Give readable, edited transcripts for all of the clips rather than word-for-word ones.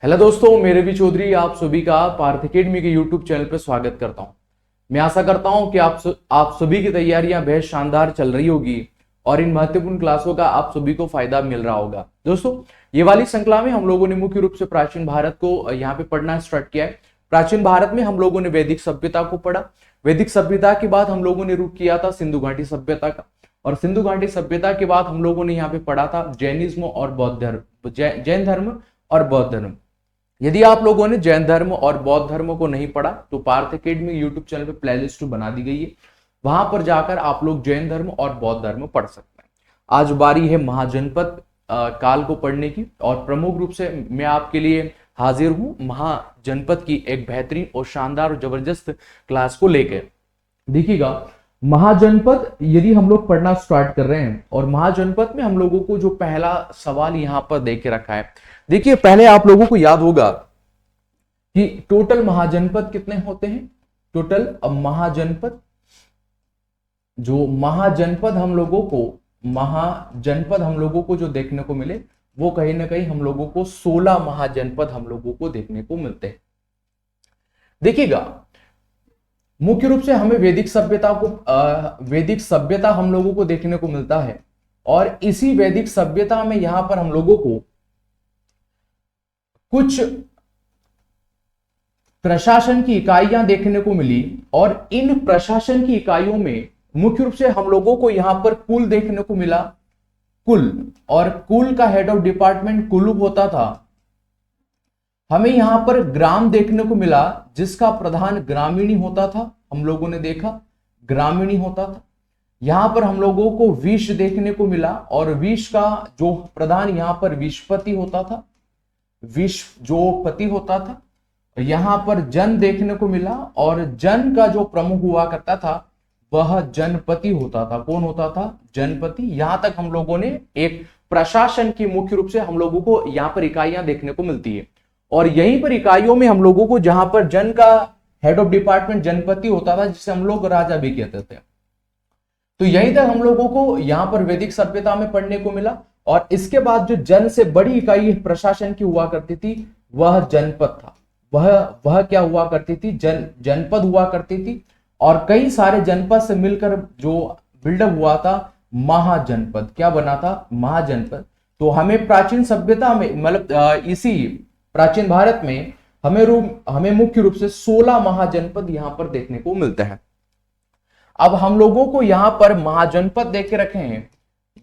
Hello दोस्तों, मेरे भी चौधरी आप सभी का पार्थ अकेडमी के यूट्यूब चैनल पर स्वागत करता हूं। मैं आशा करता हूं कि आप सभी की तैयारियां बेहद शानदार चल रही होगी और इन महत्वपूर्ण क्लासों का आप सभी को फायदा मिल रहा होगा। दोस्तों, ये वाली श्रृंखला में हम लोगों ने मुख्य रूप से प्राचीन भारत को यहाँ पे पढ़ना स्टार्ट किया है। प्राचीन भारत में हम लोगों ने वैदिक सभ्यता को पढ़ा। वैदिक सभ्यता के बाद हम लोगों ने रुख किया था सिंधु घाटी सभ्यता का, और सिंधु घाटी सभ्यता के बाद हम लोगों ने यहाँ पे पढ़ा था जैनिज्म और बौद्ध धर्म, जैन धर्म और बौद्ध धर्म। यदि आप लोगों ने जैन धर्म और बौद्ध धर्म को नहीं पढ़ा तो पार्थ अकेडमी यूट्यूब चैनल पे प्लेलिस्ट बना दी गई है, वहां पर जाकर आप लोग जैन धर्म और बौद्ध धर्म पढ़ सकते हैं। आज बारी है महाजनपद काल को पढ़ने की, और प्रमुख रूप से मैं आपके लिए हाजिर हूं महाजनपद की एक बेहतरीन और शानदार और जबरदस्त क्लास को लेकर। देखिएगा, महाजनपद यदि हम लोग पढ़ना स्टार्ट कर रहे हैं, और महाजनपद में हम लोगों को जो पहला सवाल यहां पर दे के रखा है, देखिए पहले आप लोगों को याद होगा कि टोटल महाजनपद कितने होते हैं। टोटल महाजनपद हम लोगों को जो देखने को मिले वो कहीं ना कहीं हम लोगों को 16 महाजनपद हम लोगों को देखने को मिलते हैं। देखिएगा, मुख्य रूप से हमें वैदिक सभ्यता हम लोगों को देखने को मिलता है, और इसी वैदिक सभ्यता में यहां पर हम लोगों को कुछ प्रशासन की इकाइयां देखने को मिली, और इन प्रशासन की इकाइयों में मुख्य रूप से हम लोगों को यहां पर कुल देखने को मिला। कुल, और कुल का हेड ऑफ डिपार्टमेंट कुलुब होता था। हमें यहां पर ग्राम देखने को मिला, जिसका प्रधान ग्रामीणी होता था। हम लोगों ने देखा ग्रामीणी होता था। यहां पर हम लोगों को विष देखने को मिला, और विष का जो प्रधान यहां पर विषपति होता था, विष जो पति होता था। यहां पर जन देखने को मिला, और जन का जो प्रमुख हुआ करता था वह जनपति होता था। कौन होता था? जनपति। यहां तक हम लोगों ने एक प्रशासन की मुख्य रूप से हम लोगों को यहां पर इकाइयां देखने को मिलती है, और यहीं पर इकाइयों में हम लोगों को जहां पर जन का हेड ऑफ डिपार्टमेंट जनपति होता था, जिसे हम लोग राजा भी कहते थे, तो यहीं तक हम लोगों को यहां पर वैदिक सभ्यता में पढ़ने को मिला। और इसके बाद जो जन से बड़ी इकाई प्रशासन की हुआ करती थी वह जनपद था। वह क्या हुआ करती थी? जनपद हुआ करती थी, और कई सारे जनपद से मिलकर जो बिल्डअप हुआ था महाजनपद। क्या बना था? महाजनपद। तो हमें प्राचीन सभ्यता में, मतलब इसी प्राचीन भारत में हमें मुख्य रूप से 16 महाजनपद यहां पर देखने को मिलते हैं। अब हम लोगों को यहां पर महाजनपद देख के रखे हैं,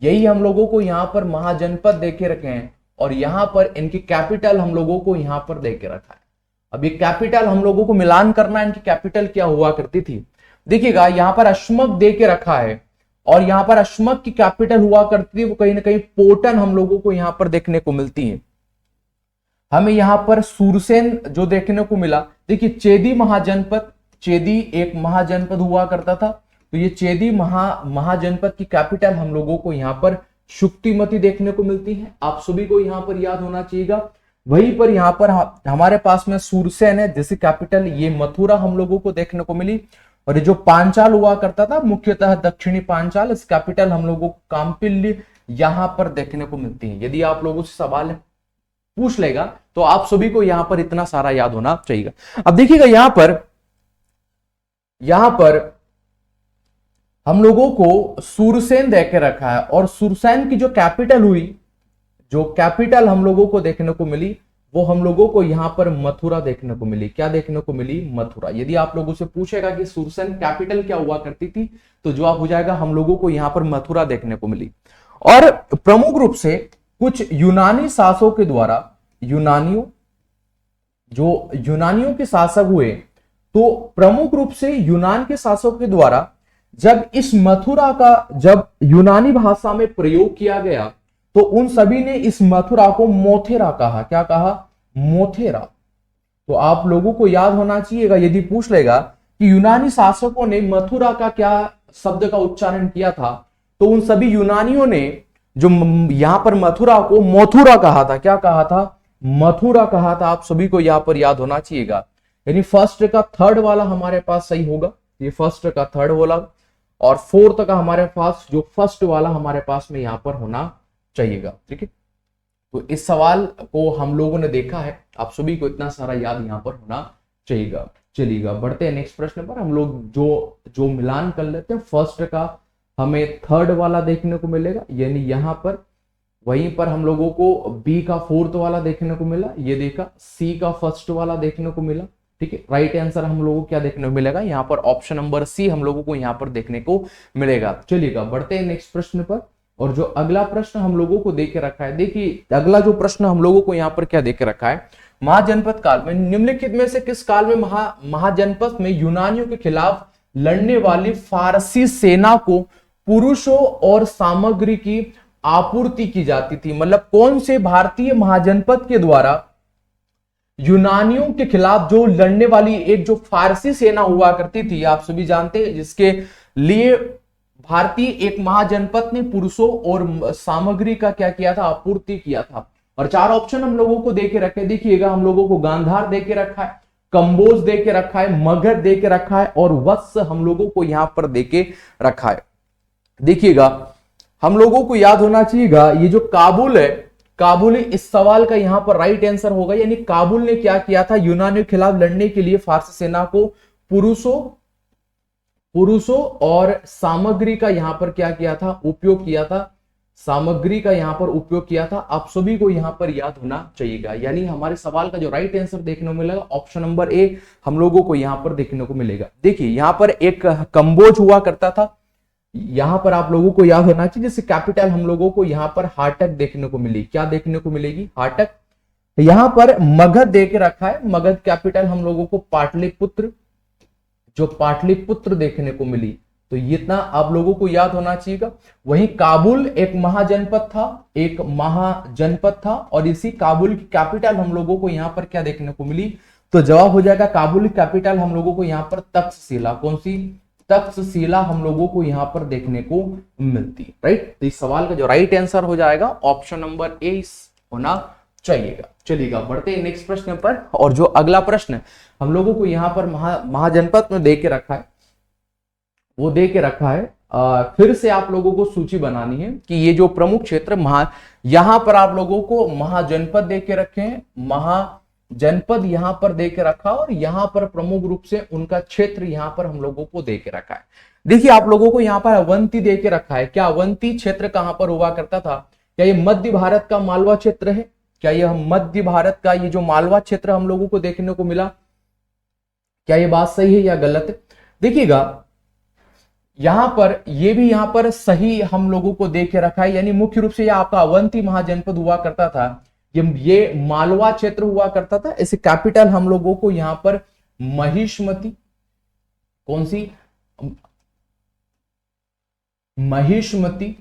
यही हम लोगों को यहां पर महाजनपद देख के रखे हैं, और यहां पर इनकी कैपिटल हम लोगों को यहां पर देख के रखा है। अब ये कैपिटल हम लोगों को मिलान करना है, इनकी कैपिटल क्या हुआ करती थी। देखिएगा, यहां पर अश्मक दे के रखा है, और यहां पर अश्मक की कैपिटल हुआ करती थी वो कहीं ना कहीं पोटन हम लोगों को यहां पर देखने को मिलती है। हमें यहां पर सूरसेन जो देखने को मिला। देखिए, चेदी महाजनपद, चेदी एक महाजनपद हुआ करता था, तो ये चेदी महाजनपद की कैपिटल हम लोगों को यहां पर शुक्तिमती देखने को मिलती है। आप सभी को यहां पर याद होना चाहिएगा। वहीं पर यहां पर हमारे पास में सूरसेन है, जिसकी कैपिटल ये मथुरा हम लोगों को देखने को मिली। और ये जो पांचाल हुआ करता था, मुख्यतः दक्षिणी पांचाल, इस कैपिटल हम लोगों को काम्पिल्य यहां पर देखने को मिलती है। यदि आप लोगों से सवाल पूछ लेगा तो आप सभी को यहां पर इतना सारा याद होना चाहिए। अब देखिएगा, यहां पर हम लोगों को सूरसेन दे के रखा है, और सूरसेन की जो कैपिटल हुई, जो कैपिटल हम लोगों को देखने को मिली, वो हम लोगों को यहां पर मथुरा देखने को मिली। क्या देखने को मिली? मथुरा। यदि आप लोगों से पूछेगा कि सूरसेन कैपिटल क्या हुआ करती थी, तो जवाब हो जाएगा हम लोगों को यहां पर मथुरा देखने को मिली। और प्रमुख रूप से कुछ यूनानी शासकों के द्वारा, यूनानियों के शासक हुए, तो प्रमुख रूप से यूनान के शासकों के द्वारा जब इस मथुरा का जब यूनानी भाषा में प्रयोग किया गया, तो उन सभी ने इस मथुरा को मोथेरा कहा। क्या कहा? मोथेरा। तो आप लोगों को याद होना चाहिएगा, यदि पूछ लेगा कि यूनानी शासकों ने मथुरा का क्या शब्द का उच्चारण किया था, तो उन सभी यूनानियों ने जो यहां पर मथुरा को मथुरा कहा था। क्या कहा था? मथुरा कहा था। आप सभी को यहां पर याद होना चाहिएगा। यानी फर्स्ट का थर्ड वाला हमारे पास सही होगा, ये फर्स्ट का थर्ड वाला, और फोर्थ का हमारे पास जो फर्स्ट वाला हमारे पास में यहां पर होना चाहिएगा। ठीक है, तो इस सवाल को हम लोगों ने देखा है, आप सभी को इतना सारा याद यहाँ पर होना चाहिएगा। चलिएगा बढ़ते हैं नेक्स्ट प्रश्न पर। हम लोग जो जो मिलान कर लेते हैं, फर्स्ट का हमें थर्ड वाला देखने को मिलेगा, यानी यहाँ पर वहीं पर हम लोगों को बी का फोर्थ वाला देखने को मिला, ये देखा सी का फर्स्ट वाला देखने को मिला। ठीक है, राइट आंसर हम लोगों को क्या देखने को मिलेगा यहाँ पर, ऑप्शन नंबर सी हम लोगों को यहाँ पर देखने को मिलेगा। चलिएगा बढ़ते हैं नेक्स्ट प्रश्न पर। और जो अगला प्रश्न हम लोगों को देके रखा है, देखिए अगला जो प्रश्न हम लोगों को यहाँ पर क्या देके रखा है, महाजनपद काल में निम्नलिखित में से किस काल में महाजनपद में यूनानियों के खिलाफ लड़ने वाली फारसी सेना को पुरुषों और सामग्री की आपूर्ति की जाती थी? मतलब कौन से भारतीय महाजनपद के द्वारा यूनानियों के खिलाफ जो लड़ने वाली एक जो फारसी सेना हुआ करती थी, आप सभी जानते हैं, जिसके लिए भारतीय एक महाजनपद ने पुरुषों और सामग्री का क्या किया था, आपूर्ति किया था। और चार ऑप्शन हम लोगों को देके रखे, देखिएगा हम लोगों को गांधार देके रखा है, कंबोज देके रखा है, मगध देके रखा है और वत्स हम लोगों को यहां पर देके रखा है। देखिएगा हम लोगों को याद होना चाहिएगा, ये जो काबुल है, काबुल इस सवाल का यहां पर राइट आंसर होगा, यानी काबुल ने क्या किया था, यूनानियों के खिलाफ लड़ने के लिए फारसी सेना को पुरुषों और सामग्री का यहां पर क्या किया था, उपयोग किया था, सामग्री का यहां पर उपयोग किया था। आप सभी को यहां पर याद होना चाहिएगा, यानी हमारे सवाल का जो राइट आंसर देखने को मिलेगा ऑप्शन नंबर ए हम लोगों को यहां पर देखने को मिलेगा। देखिए यहां पर एक कंबोज हुआ करता था, यहां पर आप लोगों को याद होना चाहिए, जैसे कैपिटल हम लोगों को यहां पर हाटक देखने को मिली, क्या देखने को मिलेगी, हाटक। यहां पर मगध दे के रखा है, मगध कैपिटल हम लोगों को पाटलिपुत्र, जो पाटलिपुत्र देखने को मिली, तो ये इतना आप लोगों को याद होना चाहिएगा। वहीं काबुल एक महाजनपद था, और इसी काबुल की कैपिटल हम लोगों को यहां पर क्या देखने को मिली, तो जवाब हो जाएगा काबुल की कैपिटल हम लोगों को यहां पर तक्षशिला, कौन सी, तक्षशिला हम लोगों को यहां पर देखने को मिलती, राइट। तो इस सवाल का जो राइट आंसर हो जाएगा ऑप्शन नंबर ए होना चाहिएगा। चलिएगा बढ़ते हैं नेक्स्ट प्रश्न पर। और जो अगला प्रश्न हम लोगों को यहां पर महाजनपद में दे के रखा है, वो दे के रखा है, फिर से आप लोगों को सूची बनानी है कि ये जो प्रमुख क्षेत्र यहां पर आप लोगों को महाजनपद दे के रखे हैं, महाजनपद यहां पर दे के रखा, और यहां पर प्रमुख रूप से उनका क्षेत्र यहां पर हम लोगों को दे के रखा है। देखिए आप लोगों को यहां पर अवंती दे के रखा है, क्या अवंती क्षेत्र कहां पर हुआ करता था, क्या ये मध्य भारत का मालवा क्षेत्र है, क्या यह मध्य भारत का ये जो मालवा क्षेत्र हम लोगों को देखने को मिला, क्या ये बात सही है या गलत है? देखिएगा यहां पर ये भी यहां पर सही हम लोगों को देख के रखा है, यानी मुख्य रूप से यह आपका अवंती महाजनपद हुआ करता था, ये मालवा क्षेत्र हुआ करता था। इसे कैपिटल हम लोगों को यहां पर महिष्मती, कौन सी, महिष्मती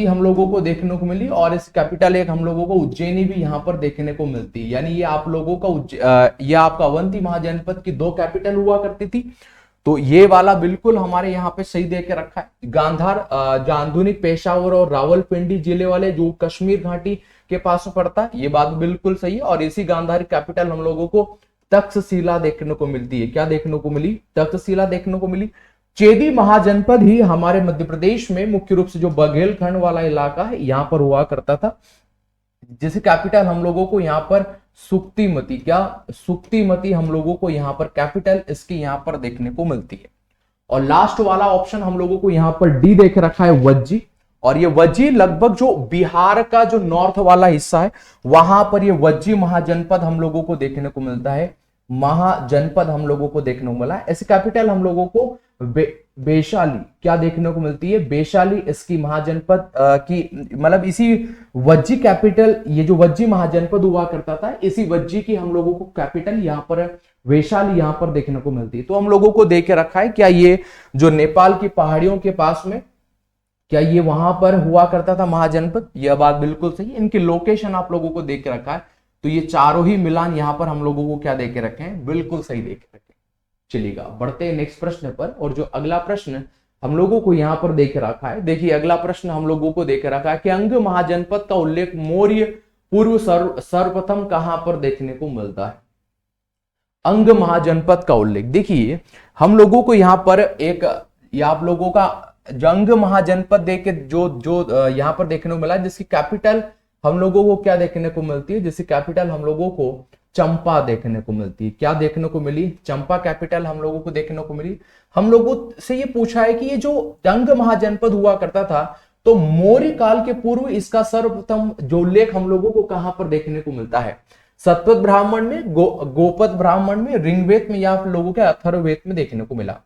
हम लोगों को देखने को मिली, और इस कैपिटल एक हम लोगों को उज्जैनी भी यहां पर देखने को मिलती है। यानी ये आप लोगों का ये आपका अवंती महाजनपद की दो कैपिटल हुआ करती थी, तो ये वाला बिल्कुल हमारे यहाँ पे सही दे के रखा है। गांधार आधुनिक पेशावर और रावलपिंडी जिले वाले जो कश्मीर घाटी के पास पड़ता है, ये बात बिल्कुल सही है। और इसी गांधार कैपिटल हम लोगों को तक्षशिला देखने को मिलती है, क्या देखने को मिली, तक्षशिला देखने को मिली। चेदी महाजनपद ही हमारे मध्य प्रदेश में मुख्य रूप से जो बघेलखंड वाला इलाका है यहां पर हुआ करता था, जिसे कैपिटल हम लोगों को यहां पर सुक्तिमती, क्या सुक्तिमती हम लोगों को यहां पर कैपिटल इसकी यहां पर देखने को मिलती है। और लास्ट वाला ऑप्शन हम लोगों को यहां पर डी देख रखा है, वज्जी। और ये वज्जी लगभग जो बिहार का जो नॉर्थ वाला हिस्सा है वहां पर ये वज्जी महाजनपद हम लोगों को देखने को मिलता है, महाजनपद हम लोगों को देखने को मिला है। ऐसे कैपिटल हम लोगों को वैशाली क्या देखने को मिलती है, वैशाली इसकी महाजनपद की, मतलब इसी वज्जी कैपिटल, ये जो वज्जी महाजनपद हुआ करता था इसी वज्जी की हम लोगों को कैपिटल यहाँ पर वैशाली यहाँ पर देखने को मिलती है। तो हम लोगों को देख के रखा है, क्या ये जो नेपाल की पहाड़ियों के पास में, क्या ये वहां पर हुआ करता था महाजनपद, यह बात बिल्कुल सही। इनकी लोकेशन आप लोगों को देख के रखा है, तो ये चारों ही मिलान यहाँ पर हम लोगों को क्या देख के रखे हैं, बिल्कुल सही देख के रखे। चलिएगा बढ़ते हैं नेक्स्ट प्रश्न पर। और जो अगला प्रश्न हम लोगों को यहाँ पर देख रखा है, देखिए अगला प्रश्न हम लोगों को देख रखा है कि अंग महाजनपद का उल्लेख मौर्य पूर्व सर्वप्रथम कहां पर देखने को मिलता है। अंग महाजनपद का उल्लेख, देखिए हम लोगों को यहाँ पर एक, या आप लोगों का अंग महाजनपद देख के जो यहाँ पर देखने को मिला, जिसकी कैपिटल हम लोगों को क्या देखने को मिलती है, जैसे कैपिटल हम लोगों को चंपा देखने को मिलती है। क्या देखने को मिली, चंपा कैपिटल हम लोगों को देखने को मिली। हम लोगों से ये पूछा है कि ये जो अंग महाजनपद हुआ करता था, तो मौर्य काल के पूर्व इसका सर्वप्रथम जो उल्लेख हम लोगों को कहां पर देखने को मिलता है, सतपथ ब्राह्मण में, गोपद ब्राह्मण में, ऋग्वेद में, या आप लोगों के अथर्ववेद में देखने को मिला।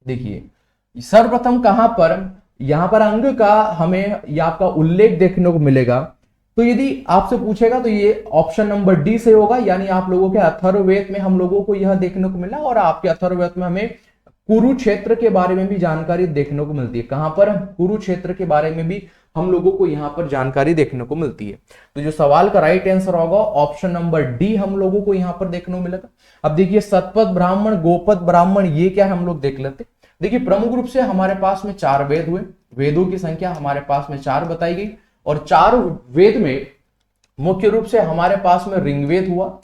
देखिए सर्वप्रथम कहां पर, यहां पर अंग का हमें या आपका उल्लेख देखने को मिलेगा। तो यदि आपसे पूछेगा तो ये ऑप्शन नंबर डी से होगा, यानी आप लोगों के अथर्ववेद में हम लोगों को यह देखने को मिला। और आपके अथर्ववेद में हमें कुरुक्षेत्र के बारे में भी जानकारी देखने को मिलती है। कहां पर, कुरुक्षेत्र के बारे में भी हम लोगों को यहां पर जानकारी देखने को मिलती है। तो जो सवाल का राइट आंसर होगा ऑप्शन नंबर डी हम लोगों को यहां पर देखने को मिलेगा। अब देखिए सतपथ ब्राह्मण, गोपद ब्राह्मण, ये क्या है हम लोग देख लेते। देखिए प्रमुख रूप से हमारे पास में 4 वेद हुए, वेदों की संख्या हमारे पास में 4 बताई गई, और 4 वेद में मुख्य रूप से हमारे पास में ऋग्वेद हुआ,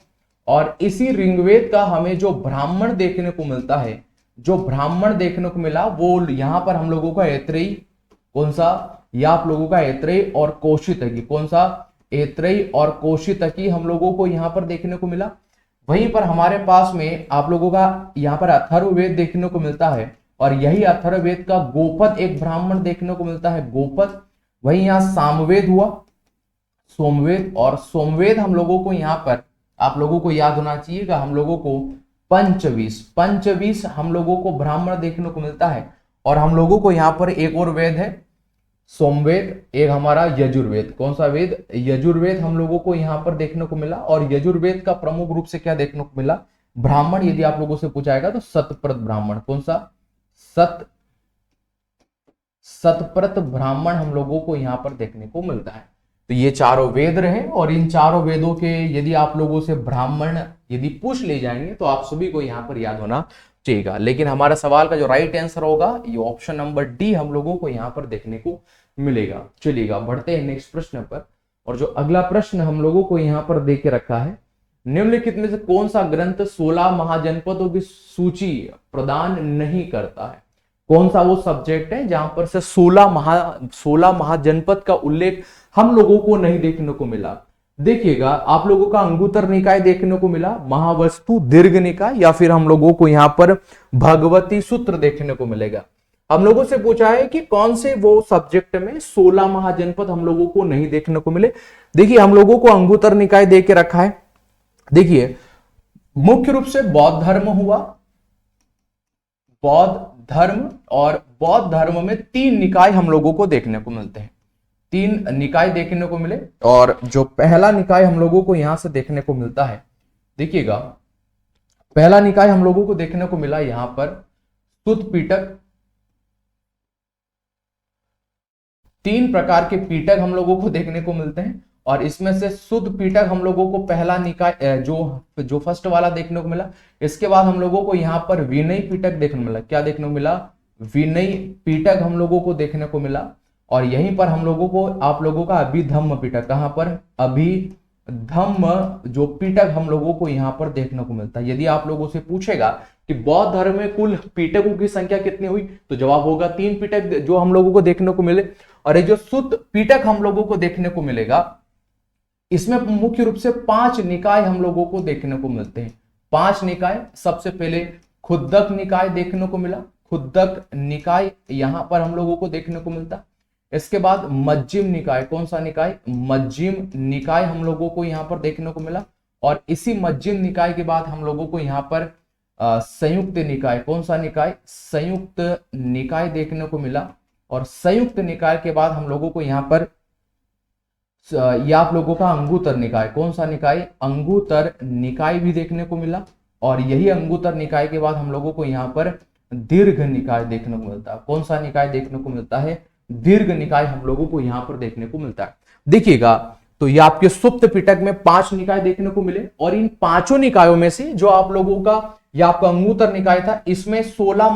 और इसी ऋग्वेद का हमें जो ब्राह्मण देखने को मिलता है, जो ब्राह्मण देखने को मिला वो यहां पर हम लोगों का ऐत्रेयी, कौन सा, या आप लोगों का ऐत्रेयी और कौशितकी, कौन सा, ऐत्रेयी और कौशितकी हम लोगों को यहां पर देखने को मिला। वहीं पर हमारे पास में आप लोगों का यहां पर अथर्ववेद देखने को मिलता है, और यही अथर्ववेद का गोपद एक ब्राह्मण देखने को मिलता है, गोपद। वहीं यहां सामवेद हुआ, सोमवेद, और सोमवेद हम लोगों को यहां पर आप लोगों को याद होना चाहिएगा, हम लोगों को पंचवीस हम लोगों को ब्राह्मण देखने को मिलता है। और हम लोगों को यहां पर एक और वेद है सोमवेद, एक हमारा यजुर्वेद, कौन सा वेद, यजुर्वेद हम लोगों को यहां पर देखने को मिला। और यजुर्वेद का प्रमुख रूप से क्या देखने को मिला, ब्राह्मण, यदि आप लोगों से पूछाएगा तो सतप्रत ब्राह्मण, कौन सा, सतप्रत ब्राह्मण हम लोगों को यहां पर देखने को मिलता है। तो ये चारों वेद रहे, और इन चारों वेदों के यदि आप लोगों से ब्राह्मण यदि पूछ ले जाएंगे तो आप सभी को यहां पर याद होना चाहिए। लेकिन हमारा सवाल का जो राइट आंसर होगा ये ऑप्शन नंबर डी हम लोगों को यहां पर देखने को मिलेगा। चलिएगा बढ़ते हैं नेक्स्ट प्रश्न पर। और जो अगला प्रश्न हम लोगों को यहां पर दे के रखा है, निम्नलिखित में से कौन सा ग्रंथ 16 महाजनपदों की सूची प्रदान नहीं करता है। कौन सा वो सब्जेक्ट है जहां पर से 16 महाजनपद का उल्लेख हम लोगों को नहीं देखने को मिला। देखिएगा आप लोगों का अंगुत्तर निकाय देखने को मिला, महावस्तु दीर्घ निकाय, या फिर हम लोगों को यहां पर भगवती सूत्र देखने को मिलेगा। हम लोगों से पूछा है कि कौन से वो सब्जेक्ट में 16 महाजनपद हम लोगों को नहीं देखने को मिले। देखिए हम लोगों को अंगुत्तर निकाय दे के रखा है। देखिए मुख्य रूप से बौद्ध धर्म हुआ, बौद्ध धर्म, और बौद्ध धर्म में 3 निकाय हम लोगों को देखने को मिलते हैं, 3 निकाय देखने को मिले। और जो पहला निकाय हम लोगों को यहां से देखने को मिलता है, देखिएगा पहला निकाय हम लोगों को देखने को मिला यहां पर सुत्त पिटक। 3 प्रकार के पिटक हम लोगों को देखने को मिलते हैं, और इसमें से सुत्त पिटक हम लोगों को पहला निकाय जो फर्स्ट वाला देखने को मिला। इसके बाद हम लोगों को यहाँ पर विनय पिटक देखने को मिला। क्या देखने को मिला, विनय पिटक हम लोगों को देखने को मिला। और यहीं पर हम लोगों को आप लोगों का अभिधम्म पिटक, कहां पर, अभिधम्म जो पिटक हम लोगों को यहाँ पर देखने को मिलता है। यदि आप लोगों से पूछेगा कि बौद्ध धर्म में कुल पिटकों की संख्या कितनी हुई, तो जवाब होगा 3 पिटक जो हम लोगों को देखने को मिले। और ये जो सुत्त पिटक हम लोगों को देखने को मिलेगा, इसमें मुख्य रूप से 5 निकाय हम लोगों को देखने को मिलते हैं। 5 निकाय, सबसे पहले खुद्दक निकाय देखने को मिला, खुद्दक निकाय यहां पर हम लोगों को देखने को मिलता। इसके बाद मज्जिम निकाय, कौन सा निकाय, मज्जिम निकाय हम लोगों को यहां पर देखने को मिला। और इसी मज्जिम निकाय के बाद हम लोगों को यहाँ पर संयुक्त निकाय, कौन सा निकाय, संयुक्त निकाय देखने को मिला। और संयुक्त निकाय के बाद हम लोगों को यहाँ पर या आप लोगों का अंगुत्तर निकाय, कौन सा निकाय, अंगुत्तर निकाय भी देखने को मिला। और यही अंगुत्तर निकाय के बाद हम लोगों को यहाँ पर दीर्घ निकाय देखने को मिलता है। कौन सा निकाय देखने को मिलता है, दीर्घ निकाय हम लोगों को यहाँ पर देखने को मिलता है। देखिएगा तो ये आपके सुप्त पिटक में 5 निकाय देखने को मिले, और इन 5 निकायों में से जो आप लोगों का या आपका अंगुत्तर निकाय था, इसमें 16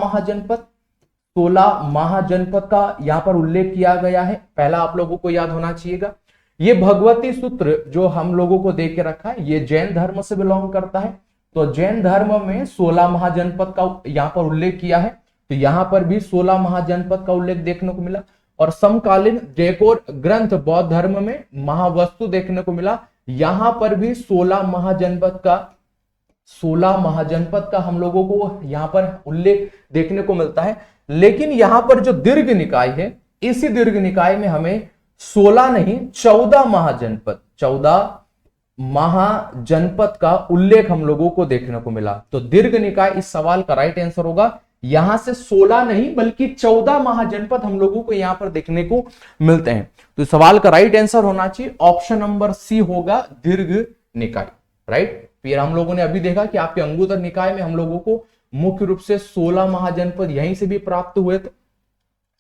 महाजनपद का यहाँ पर उल्लेख किया गया है। पहला आप लोगों को याद होना चाहिएगा, ये भगवती सूत्र जो हम लोगों को दे के रखा है, ये जैन धर्म से बिलोंग करता है। तो जैन धर्म में 16 महाजनपद का यहाँ पर उल्लेख किया है, तो यहाँ पर भी 16 महाजनपद का उल्लेख देखने को मिला। और समकालीन डेकोर ग्रंथ बौद्ध धर्म में महावस्तु देखने को मिला। यहां पर भी 16 महाजनपद का हम लोगों को यहां पर उल्लेख देखने को मिलता है। लेकिन यहां पर जो दीर्घ निकाय है, इसी दीर्घ निकाय में हमें 16 नहीं 14 महाजनपद का उल्लेख हम लोगों को देखने को मिला। तो दीर्घ निकाय इस सवाल का राइट आंसर होगा। यहां से 16 नहीं बल्कि 14 महाजनपद हम लोगों को यहां पर देखने को मिलते हैं। तो सवाल का राइट आंसर होना चाहिए ऑप्शन नंबर सी होगा, दीर्घ निकाय। राइट, फिर हम लोगों ने अभी देखा कि आपके अंगुत्तर निकाय में हम लोगों को मुख्य रूप से 16 महाजनपद यहीं से भी प्राप्त हुए थे।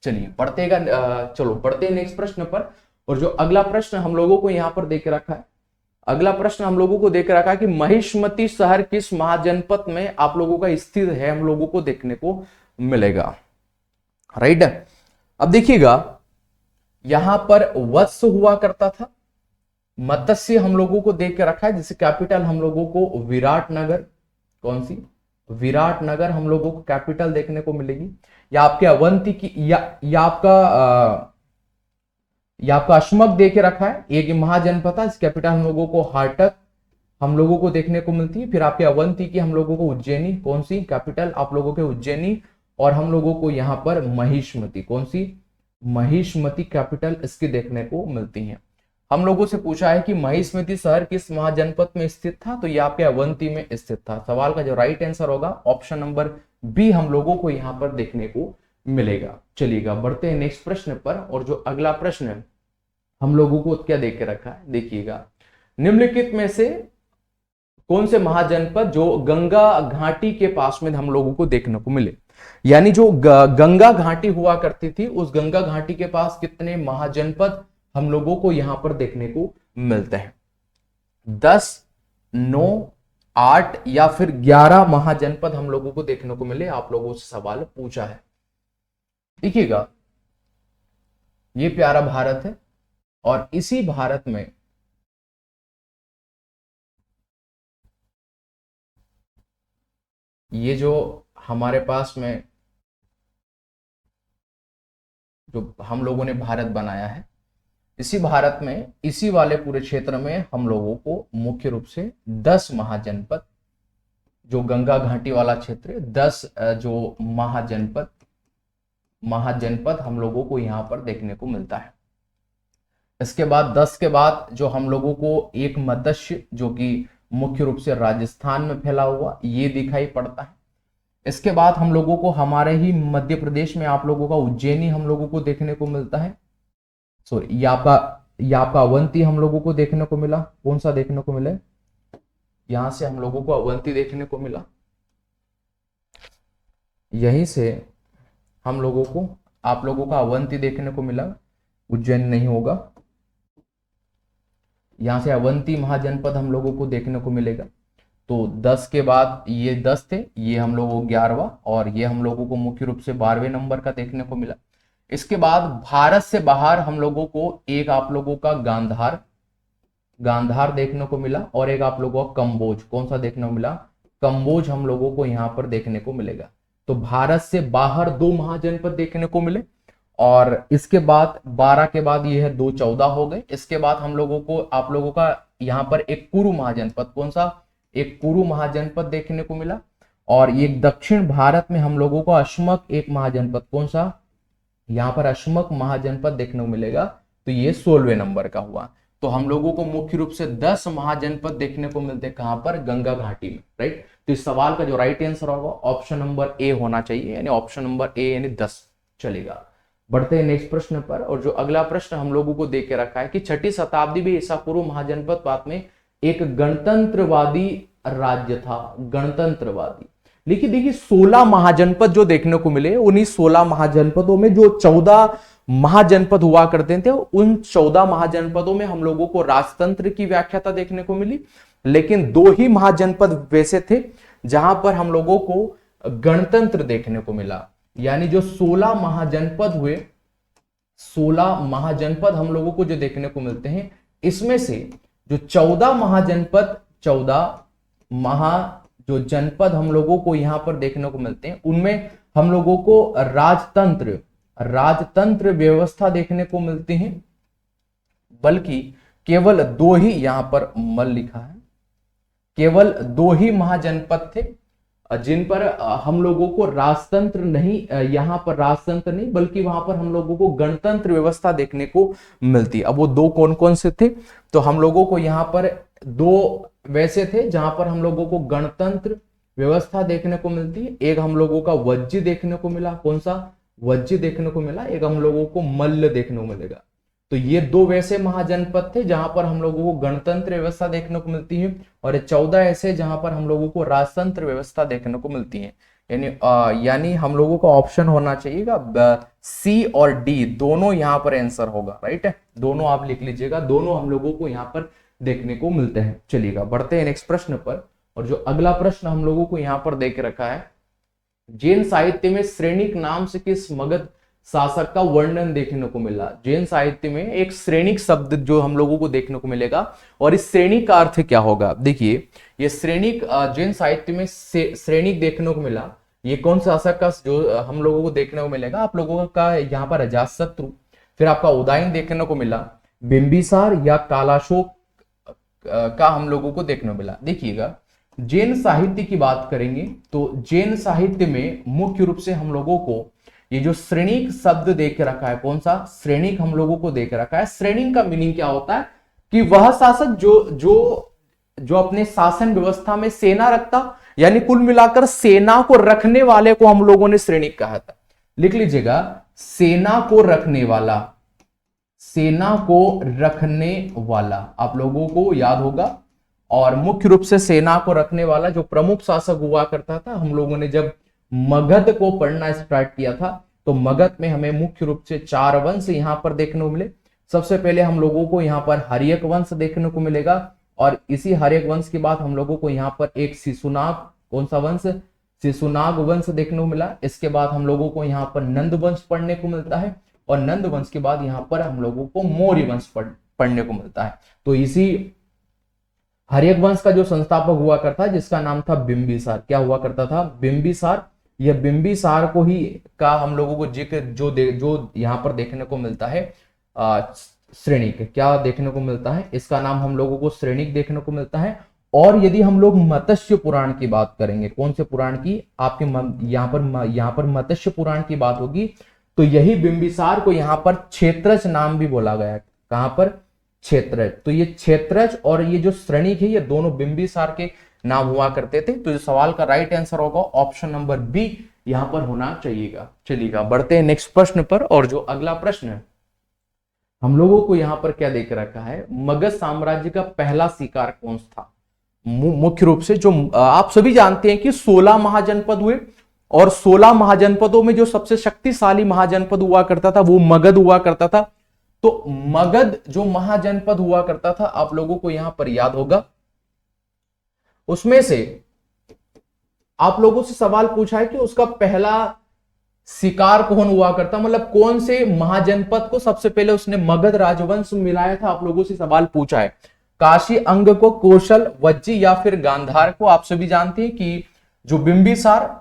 चलिए बढ़ते नेक्स्ट प्रश्न पर। और जो अगला प्रश्न हम लोगों को यहां पर देख रखा है, अगला प्रश्न हम लोगों को देख रखा है कि महिष्मती शहर किस महाजनपद में आप लोगों का स्थित है, हम लोगों को देखने को मिलेगा। राइट, अब देखिएगा यहां पर वत्स हुआ करता था, मत्स्य हम लोगों को देख के रखा है, जिसे कैपिटल हम लोगों को विराटनगर, कौन सी विराटनगर हम लोगों को कैपिटल देखने को मिलेगी। या आपके अवंती की या आपका अश्मक दे के रखा है, एक महाजनपद है, इस कैपिटल हम लोगों को हाटक हम लोगों को देखने को मिलती है। फिर आपके अवंती की हम लोगों को उज्जैनी, कौन सी कैपिटल आप लोगों के उज्जैनी। और हम लोगों को यहाँ पर महिष्मती, कौन सी महिष्मती कैपिटल इसकी देखने को मिलती है। हम लोगों से पूछा है कि महिष्मती शहर किस महाजनपद में स्थित था, तो ये आपके अवंती में स्थित था। सवाल का जो राइट आंसर होगा ऑप्शन नंबर बी हम लोगों को यहाँ पर देखने को मिलेगा। चलिएगा बढ़ते हैं नेक्स्ट प्रश्न पर। और जो अगला प्रश्न है हम लोगों को क्या देख के रखा है, देखिएगा निम्नलिखित में से कौन से महाजनपद जो गंगा घाटी के पास में हम लोगों को देखने को मिले। यानी जो गंगा घाटी हुआ करती थी, उस गंगा घाटी के पास कितने महाजनपद हम लोगों को यहां पर देखने को मिलते हैं। 10, 9, 8 या फिर 11 महाजनपद हम लोगों को देखने को मिले। आप लोगों से सवाल पूछा है। देखिएगा ये प्यारा भारत है और इसी भारत में ये जो हमारे पास में जो हम लोगों ने भारत बनाया है, इसी भारत में इसी वाले पूरे क्षेत्र में हम लोगों को मुख्य रूप से 10 महाजनपद, जो गंगा घाटी वाला क्षेत्र 10 जो महाजनपद हम लोगों को यहां पर देखने को मिलता है। इसके बाद 10 के बाद जो हम लोगों को एक मत्स्य जो कि मुख्य रूप से राजस्थान में फैला हुआ ये दिखाई पड़ता है। इसके बाद हम लोगों को हमारे ही मध्य प्रदेश में आप लोगों का उज्जैनी हम लोगों को देखने को मिलता है। सॉरी, ये आपका अवंती हम लोगों को देखने को मिला। कौन सा देखने को मिला, यहां से हम लोगों को अवंती देखने को मिला। यहीं से हम लोगों को आप लोगों का अवंती देखने को मिला, उज्जैन नहीं होगा। यहां से अवंती महाजनपद हम लोगों को देखने को मिलेगा। तो 10 के बाद ये 10 थे, ये हम लोगों को 11वां और ये हम लोगों को मुख्य रूप से 12वें नंबर का देखने को मिला। इसके बाद भारत से बाहर हम लोगों को एक आप लोगों का गांधार देखने को मिला और एक आप लोगों का कंबोज, कौन सा देखने को मिला, कंबोज हम लोगों को यहां पर देखने को मिलेगा। तो भारत से बाहर 2 महाजनपद देखने को मिले। और इसके बाद 12 के बाद ये है 2, 14 हो गए। इसके बाद हम लोगों को आप लोगों का यहाँ पर एक कुरु महाजनपद, कौन सा, एक कुरु महाजनपद देखने को मिला। और ये दक्षिण भारत में हम लोगों को अश्मक एक महाजनपद, कौन सा, यहाँ पर अश्मक महाजनपद देखने को मिलेगा। तो ये 16वें नंबर का हुआ। तो हम लोगों को मुख्य रूप से 10 महाजनपद देखने को मिलते हैं, कहां पर, गंगा घाटी में। राइट, तो इस सवाल का जो राइट आंसर होगा ऑप्शन नंबर ए होना चाहिए, यानी ऑप्शन नंबर ए यानी 10। चलेगा बढ़ते हैं नेक्स्ट प्रश्न पर। और जो अगला प्रश्न हम लोगों को देख के रखा है कि 6ठी शताब्दी में ईसा पूर्व महाजनपद पात में एक गणतंत्रवादी राज्य था, गणतंत्रवादी। लेकिन देखिए 16 महाजनपद जो देखने को मिले, उन्हीं 16 महाजनपदों में जो 14 महाजनपद हुआ करते थे, उन 14 महाजनपदों में हम लोगों को राजतंत्र की व्याख्याता देखने को मिली। लेकिन 2 ही महाजनपद वैसे थे जहां पर हम लोगों को गणतंत्र देखने को मिला। यानी जो 16 महाजनपद हुए, 16 महाजनपद हम लोगों को जो देखने को मिलते हैं, इसमें से जो 14 महाजनपद, 14 जो जनपद हम लोगों को यहां पर देखने को मिलते हैं, उनमें हम लोगों को राजतंत्र राजतंत्र व्यवस्था देखने को मिलती है, बल्कि केवल दो ही, यहां पर मल लिखा है, केवल दो ही महाजनपद थे जिन पर हम लोगों को राजतंत्र नहीं, यहां पर राजतंत्र नहीं बल्कि वहां पर हम लोगों को गणतंत्र व्यवस्था देखने को मिलती है। अब वो दो कौन कौन से थे, तो हम लोगों को यहां पर दो वैसे थे जहां पर हम लोगों को गणतंत्र व्यवस्था देखने को मिलती है। एक हम लोगों का वज्जी देखने को मिला, कौन सा वज्जी देखने को मिला, एक हम लोगों को मल्ल देखने को मिलेगा। तो ये दो वैसे महाजनपद थे जहां पर हम लोगों को गणतंत्र व्यवस्था देखने को मिलती है, और 14 ऐसे जहां पर हम लोगों को राजतंत्र व्यवस्था देखने को मिलती है। यानी हम लोगों का ऑप्शन होना चाहिएगा सी और डी, दोनों यहां पर आंसर होगा, राइट है, दोनों आप लिख लीजिएगा, दोनों हम लोगों को यहां पर देखने को मिलते हैं। चलिएगा बढ़ते हैं नेक्स्ट प्रश्न पर, और जो अगला प्रश्न हम लोगों को यहां पर देख रखा है, जैन साहित्य में श्रेणिक नाम से किस मगध शासक का वर्णन देखने को मिला। जैन साहित्य में एक श्रेणिक शब्द जो हम लोगों को देखने को मिलेगा, और इस श्रेणी का अर्थ क्या होगा। देखिए ये श्रेणिक, जैन साहित्य में श्रेणिक देखने को मिला, ये कौन शासक का जो हम लोगों को देखने को मिलेगा, आप लोगों का यहाँ पर अजातशत्रु, फिर आपका उदयन देखने को मिला, बिंबिसार या कालाशोक का हम लोगों को देखने को मिला। देखिएगा जैन साहित्य की बात करेंगे तो जैन साहित्य में मुख्य रूप से हम लोगों को ये जो श्रेणिक शब्द देख रखा है, कौन सा श्रेणिक हम लोगों को देख रखा है। श्रेणिक का मीनिंग क्या होता है कि वह शासक जो अपने शासन व्यवस्था में सेना रखता, यानी कुल मिलाकर सेना को रखने वाले को हम लोगों ने श्रेणिक कहा था। लिख लीजिएगा, सेना को रखने वाला, सेना को रखने वाला आप लोगों को याद होगा। और मुख्य रूप से सेना को रखने वाला जो प्रमुख शासक हुआ करता था, हम लोगों ने जब मगध को पढ़ना स्टार्ट किया था तो मगध में हमें मुख्य रूप से 4 वंश यहां पर देखने को मिले। सबसे पहले हम लोगों को यहाँ पर हर्यक वंश देखने को मिलेगा, और इसी हर्यक वंश के बाद हम लोगों को यहाँ पर एक शिशुनाग, कौन सा वंश, शिशुनाग वंश देखने को मिला। इसके बाद हम लोगों को यहाँ पर नंद वंश पढ़ने को मिलता है, और नंद वंश के बाद यहाँ पर हम लोगों को मौर्य वंश पढ़ने को मिलता है। तो इसी हर्यक वंश का जो संस्थापक हुआ करता है जिसका नाम था बिंबिसार, क्या हुआ करता था, बिंबिसार। यह बिंबिसार को ही का हम लोगों को जिक्र जो यहाँ पर देखने को मिलता है श्रेणिक, क्या देखने को मिलता है, इसका नाम हम लोगों को श्रेणिक देखने को मिलता है। और यदि हम लोग मत्स्य पुराण की बात करेंगे, कौन से पुराण की, आपके यहाँ पर मत्स्य पुराण की बात होगी, तो यही बिंबिसार को यहाँ पर क्षेत्रज नाम भी बोला गया है। कहां पर, क्षेत्रज। तो ये क्षेत्रज और ये जो श्रेणिक है ये दोनों बिंबिसार के नाम हुआ करते थे। तो इस सवाल का राइट आंसर होगा ऑप्शन नंबर बी यहां पर होना चाहिएगा। चलिएगा बढ़ते हैं नेक्स्ट प्रश्न पर, और जो अगला प्रश्न है हम लोगों को यहां पर क्या देख रखा है, मगध साम्राज्य का पहला शिकार कौन था। मुख्य रूप से जो आप सभी जानते हैं कि 16 महाजनपद हुए, और 16 महाजनपदों में जो सबसे शक्तिशाली महाजनपद हुआ करता था वो मगध हुआ करता था। तो मगध जो महाजनपद हुआ करता था आप लोगों को यहां पर याद होगा, उसमें से आप लोगों से सवाल पूछा है कि उसका पहला शिकार कौन हुआ करता, मतलब कौन से महाजनपद को सबसे पहले उसने मगध राजवंश में मिलाया था, आप लोगों से सवाल पूछा है। काशी, अंग को, कौशल, वज्जी या फिर गांधार को। आप सभी जानते हैं कि जो बिंबिसार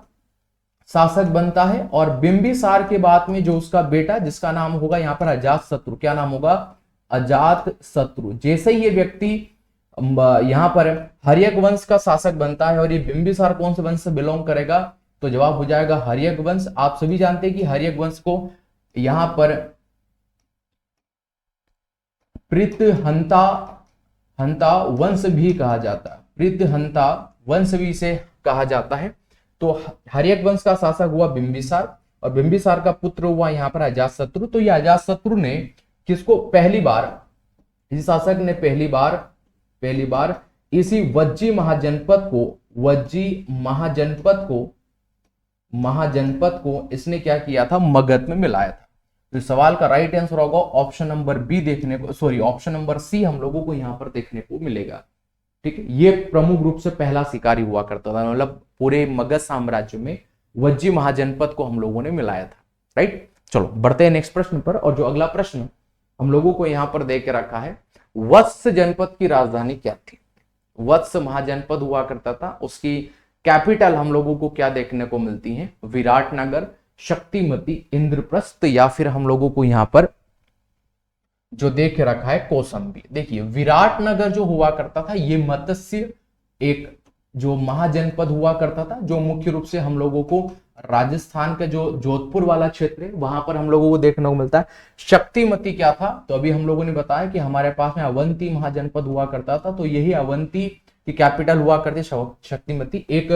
शासक बनता है, और बिंबिसार के बाद में जो उसका बेटा जिसका नाम होगा यहाँ पर अजातशत्रु, क्या नाम होगा, अजातशत्रु। जैसे ही ये व्यक्ति यहाँ पर हर्यक वंश का शासक बनता है, और ये बिंबिसार कौन से वंश से बिलोंग करेगा, तो जवाब हो जाएगा हर्यक वंश। आप सभी जानते हैं कि हर्यक वंश को यहां पर हंता वंश भी कहा जाता है, हंता वंश भी इसे कहा जाता है। तो हर्यक वंश का शासक हुआ बिंबिसार, और बिंबिसार का पुत्र हुआ यहाँ पर अजातशत्रु। तो यह अजातशत्रु ने किसको पहली बार, इस शासक ने पहली बार इसी वज्जी महाजनपद को इसने क्या किया था, मगध में मिलाया था। तो सवाल का राइट आंसर होगा ऑप्शन नंबर बी देखने को, ऑप्शन नंबर सी हम लोगों को यहां पर देखने को मिलेगा। ठीक है, ये प्रमुख रूप से पहला शिकारी हुआ करता था, मतलब पूरे मगध साम्राज्य में वज्जी महाजनपद को हम लोगों ने मिलाया था। राइट, चलो बढ़ते हैं नेक्स्ट प्रश्न पर, और जो अगला प्रश्न हम लोगों को यहां पर दे के रखा है, वत्स जनपद की राजधानी क्या थी। वत्स महाजनपद हुआ करता था, उसकी कैपिटल हम लोगों को क्या देखने को मिलती है, विराटनगर, शक्तिमती, इंद्रप्रस्थ, या फिर हम लोगों को यहां पर जो देख के रखा है कौसंबी। देखिए विराटनगर जो हुआ करता था ये मत्स्य एक जो महाजनपद हुआ करता था, जो मुख्य रूप से हम लोगों को राजस्थान का जो जोधपुर वाला क्षेत्र है वहां पर हम लोगों को देखने को मिलता है। शक्तिमती क्या था, तो अभी हम लोगों ने बताया कि हमारे पास में अवंती महाजनपद हुआ करता था, तो यही अवंती की कैपिटल हुआ करती शक्तिमती। एक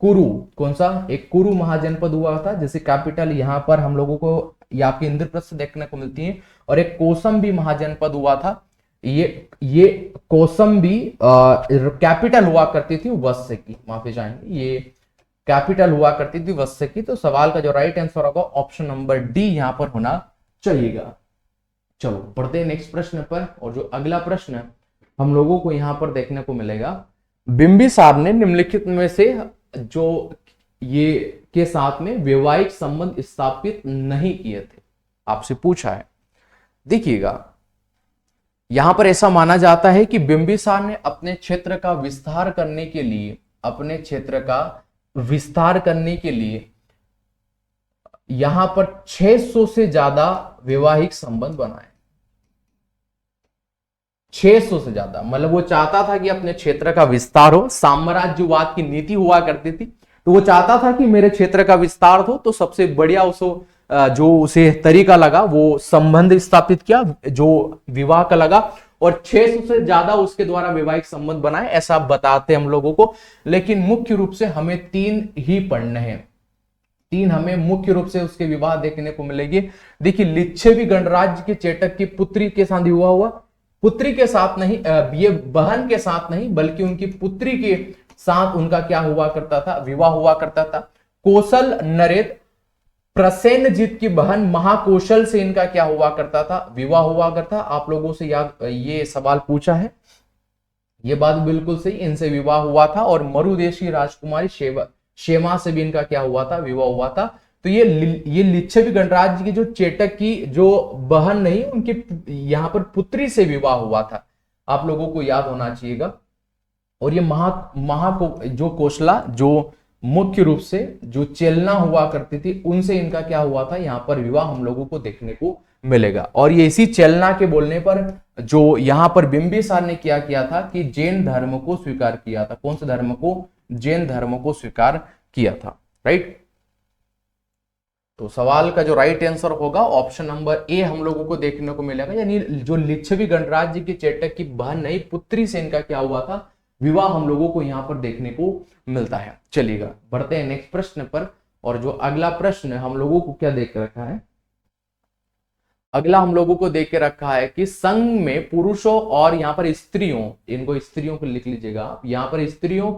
कुरु, कौन सा, एक कुरु महाजनपद हुआ था जैसे कैपिटल यहाँ पर हम लोगों को ये आपकी इंद्रप्रस्थ देखने को मिलती है। और एक कौसंबी महाजनपद हुआ था, ये कौसंबी कैपिटल हुआ करती थी वत्स की, माफी चाहेंगे, ये कैपिटल हुआ करती थी वत्स की। तो सवाल का जो राइट आंसर होगा ऑप्शन नंबर डी यहां पर होना चाहिएगा। चलो बढ़ते हैं नेक्स्ट प्रश्न पर। और जो अगला प्रश्न हम लोगों को यहां पर देखने को मिलेगा, बिंबिसार ने निम्नलिखित में से जो ये के साथ में वैवाहिक संबंध स्थापित नहीं किए थे, आपसे पूछा है। देखिएगा यहां पर ऐसा माना जाता है कि बिंबिसार ने अपने क्षेत्र का विस्तार करने के लिए, अपने क्षेत्र का विस्तार करने के लिए यहां पर 600 से ज्यादा वैवाहिक संबंध बनाए। 600 से ज्यादा, मतलब वो चाहता था कि अपने क्षेत्र का विस्तार हो, साम्राज्यवाद की नीति हुआ करती थी, तो वो चाहता था कि मेरे क्षेत्र का विस्तार हो, तो सबसे बढ़िया उसको जो उसे तरीका लगा वो संबंध स्थापित किया जो विवाह का लगा, और 600 से ज्यादा उसके द्वारा वैवाहिक संबंध बनाए, ऐसा बताते हम लोगों को। लेकिन मुख्य रूप से हमें 3 ही पढ़ने हैं, 3 हमें मुख्य रूप से उसके विवाह देखने को मिलेगी। देखिए लिच्छवी गणराज्य के चेटक की पुत्री के साथ हुआ, पुत्री के साथ नहीं, ये बहन के साथ नहीं बल्कि उनकी पुत्री के साथ उनका क्या हुआ करता था, विवाह हुआ करता था। कौशल नरेश प्रसेनजीत की बहन महाकौशल से इनका क्या हुआ करता था, विवाह हुआ करता। आप लोगों से याद ये सवाल पूछा है, ये बात बिल्कुल सही, इनसे विवाह हुआ था। और मरुदेशी राजकुमारी शेमा से भी इनका क्या हुआ था, विवाह हुआ था। तो ये लिच्छवी गणराज्य की जो चेटक की जो बहन नहीं, उनकी यहां पर पुत्री से विवाह हुआ था, आप लोगों को याद होना चाहिएगा। और ये जो कौशला जो मुख्य रूप से जो चेलना हुआ करती थी, उनसे इनका क्या हुआ था, यहाँ पर विवाह हम लोगों को देखने को मिलेगा। और ये इसी चेलना के बोलने पर जो यहाँ पर बिंबिसार ने क्या किया था कि जैन धर्म को स्वीकार किया था। कौन से धर्म को, जैन धर्म को स्वीकार किया था, राइट। तो सवाल का जो राइट आंसर होगा ऑप्शन नंबर ए हम लोगों को देखने को मिलेगा, यानी जो लिच्छवी गणराज्य की चेटक की बहन नहीं, पुत्री से इनका क्या हुआ था, विवाह हम लोगों को यहां पर देखने को मिलता है। चलिएगा बढ़ते हैं नेक्स्ट प्रश्न पर। और जो अगला प्रश्न हम लोगों को क्या देख रखा है, अगला हम लोगों को देख के रखा है कि संघ में पुरुषों और यहाँ पर स्त्रियों, इनको स्त्रियों को लिख लीजिएगा, यहाँ पर स्त्रियों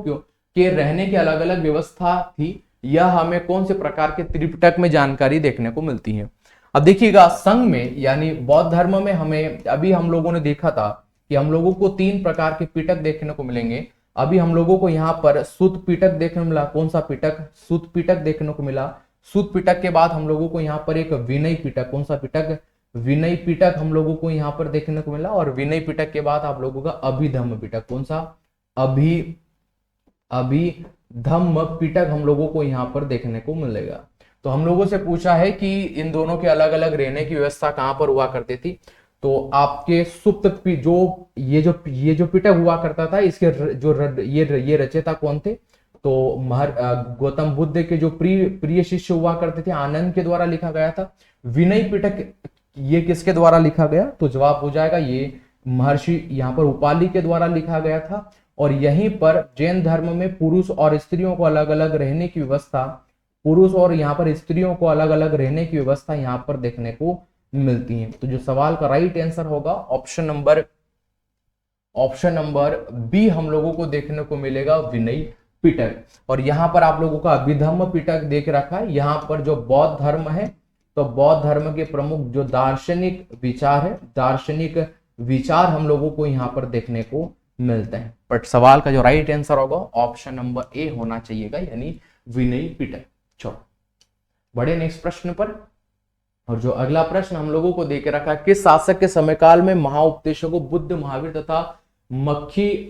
के रहने की अलग अलग व्यवस्था थी। यह हमें कौन से प्रकार के त्रिपिटक में जानकारी देखने को मिलती है। अब देखिएगा संघ में यानी बौद्ध धर्म में हमें अभी हम लोगों ने देखा था कि हम लोगों को 3 प्रकार के पिटक देखने को मिलेंगे। अभी हम लोगों को यहाँ पर सूत पिटक देखने को मिला। कौन सा पिटक, सूत पिटक देखने को मिला। सूत पिटक के बाद हम लोगों को यहाँ पर एक विनय पिटक, कौन सा पिटक, विनय पिटक हम लोगों को यहाँ पर देखने को मिला। और विनय पिटक के बाद आप लोगों का अभिधम्म पिटक, कौन सा, अभिधम्म पिटक हम लोगों को यहाँ पर देखने को मिलेगा। तो हम लोगों से पूछा है कि इन दोनों के अलग अलग रहने की व्यवस्था कहाँ पर हुआ करती थी। तो आपके सुप्त जो ये जो पिटक हुआ करता था, इसके जो ये रचयिता कौन थे, तो गौतम बुद्ध के जो प्रिय शिष्य हुआ करते थे, आनंद के द्वारा लिखा गया था। विनय पिटक ये किसके द्वारा लिखा गया, तो जवाब हो जाएगा ये महर्षि यहाँ पर उपाली के द्वारा लिखा गया था। और यहीं पर जैन धर्म में पुरुष और स्त्रियों को अलग अलग रहने की व्यवस्था, पुरुष और यहाँ पर स्त्रियों को अलग अलग रहने की व्यवस्था यहाँ पर देखने को मिलती है। तो जो सवाल का राइट आंसर होगा ऑप्शन नंबर बी हम लोगों को देखने को मिलेगा, विनय पिटक। और यहाँ पर आप लोगों का अभिधम्म पिटक देख रखा है। यहाँ पर जो बौद्ध धर्म है, तो बौद्ध धर्म के प्रमुख जो दार्शनिक विचार है, दार्शनिक विचार हम लोगों को यहाँ पर देखने को मिलते हैं। बट सवाल का जो राइट आंसर होगा ऑप्शन नंबर ए होना चाहिएगा, यानी विनय पिटक। चलो बड़े नेक्स्ट प्रश्न पर। और जो अगला प्रश्न हम लोगों को देके रखा, किस शासक के समयकाल में महाउपदेशकों बुद्ध, महावीर तथा मक्खी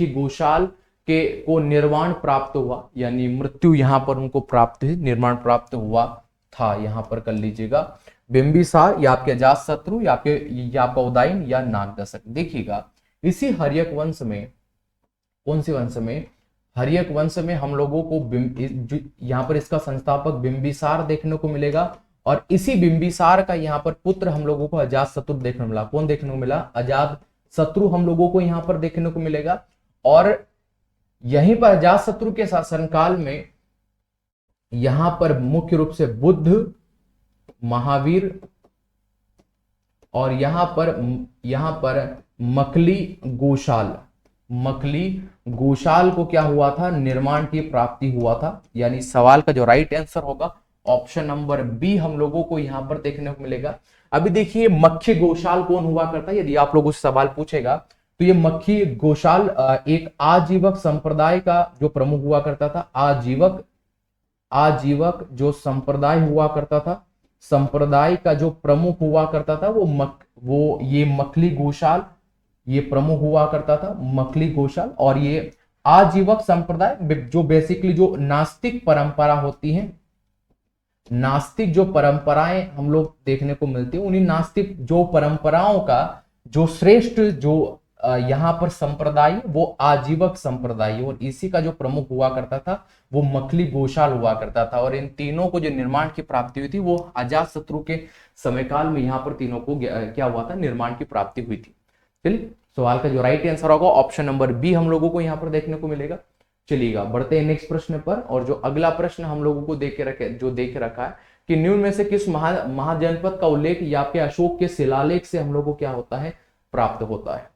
गोशाल को निर्वाण प्राप्त हुआ, यानी मृत्यु यहाँ पर उनको प्राप्त हुई, निर्माण प्राप्त हुआ था, यहाँ पर कर लीजिएगा बिंबिसार या आपके अजातशत्रु या आपका उदयन या नागदशक। देखिएगा इसी हर्यक वंश में, कौन से वंश में, हर्यक वंश में हम लोगों को यहाँ पर इसका संस्थापक बिंबिसार देखने को मिलेगा, और इसी बिंबिसार का यहाँ पर पुत्र हम लोगों को अजातशत्रु देखने को मिला। कौन देखने को मिला? अजातशत्रु हम लोगों को यहाँ पर देखने को मिलेगा। और यहीं पर अजातशत्रु के शासनकाल में यहां पर मुख्य रूप से बुद्ध, महावीर और यहां पर मकली गोशाल को क्या हुआ था? निर्माण की प्राप्ति हुआ था। यानी सवाल का जो राइट आंसर होगा ऑप्शन नंबर बी हम लोगों को यहां पर देखने को मिलेगा। अभी देखिए मक्खी गोशाल कौन हुआ करता है, यदि आप लोगों से सवाल पूछेगा तो ये मक्खी गोशाल एक आजीवक संप्रदाय का जो प्रमुख हुआ करता था। आजीवक जो संप्रदाय हुआ करता था, संप्रदाय का जो प्रमुख हुआ करता था वो ये मखली गोशाल, ये प्रमुख हुआ करता था मखली गोशाल। और ये आजीवक संप्रदाय जो बेसिकली जो नास्तिक परंपरा होती है, नास्तिक जो परंपराएं हम लोग देखने को मिलती है, उन्हीं नास्तिक जो परंपराओं का जो श्रेष्ठ जो यहाँ पर संप्रदाय वो आजीवक संप्रदाय, और इसी का जो प्रमुख हुआ करता था वो मखली गोशाल हुआ करता था। और इन तीनों को जो निर्माण की प्राप्ति हुई थी वो अजातशत्रु के समय काल में यहाँ पर तीनों को क्या हुआ था? निर्माण की प्राप्ति हुई थी। चलिए सवाल का जो राइट आंसर होगा ऑप्शन नंबर बी हम लोगों को यहाँ पर देखने को मिलेगा। चलिएगा बढ़ते हैं नेक्स्ट प्रश्न पर। और जो अगला प्रश्न हम लोगों को देख रखा है कि निम्न में से किस महाजनपद का उल्लेख या आपके अशोक के शिलालेख से हम लोगों को क्या होता है? प्राप्त होता है।